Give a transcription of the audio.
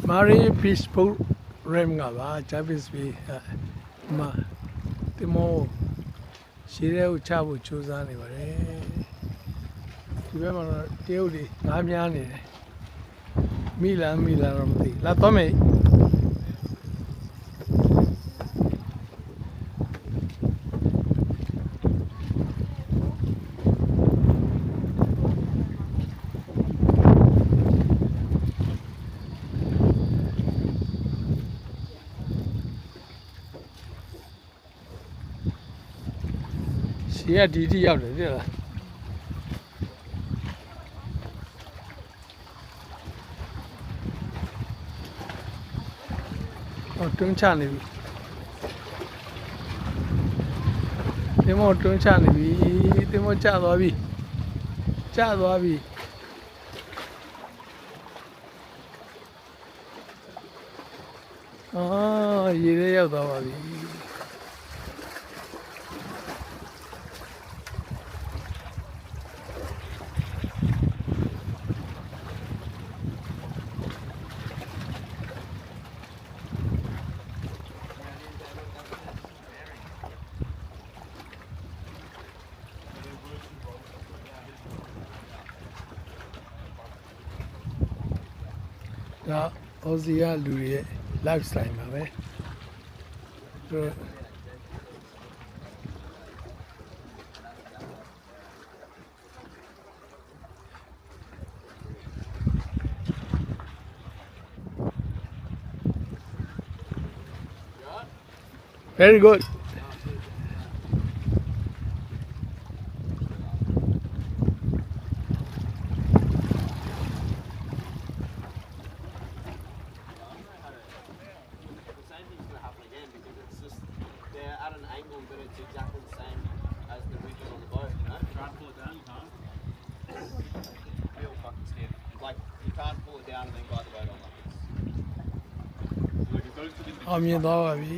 Mary Peaceful Ram ကပါ Javis B မှာဒီမို့ရှည်တဲ့ကိုချဖို့ကြိုးစားနေပါတယ်ဒီဘက်မှာတော့တရုတ်တွေငားများနေတယ်မိလားတော့မသိလာတော့မယ်ဒီကဒီတိရောက်တယ်သိလားဟောတွန်းချနေပြီဒီမောတွန်းချနေပြီဒီမောကျသွားပြီရေထဲရောက်သွားပါပြီဒါအော်စီယာလူတွေရဲ့ lifestyle ပါပဲ Very good. At an angle, but it's exactly the same as the ridges on the boat, you know? Try and pull it down, you can't. Real fucking stiff. Like, you can't pull it down and then glide the boat on like this. အောင်မြင်သွားပါပြီ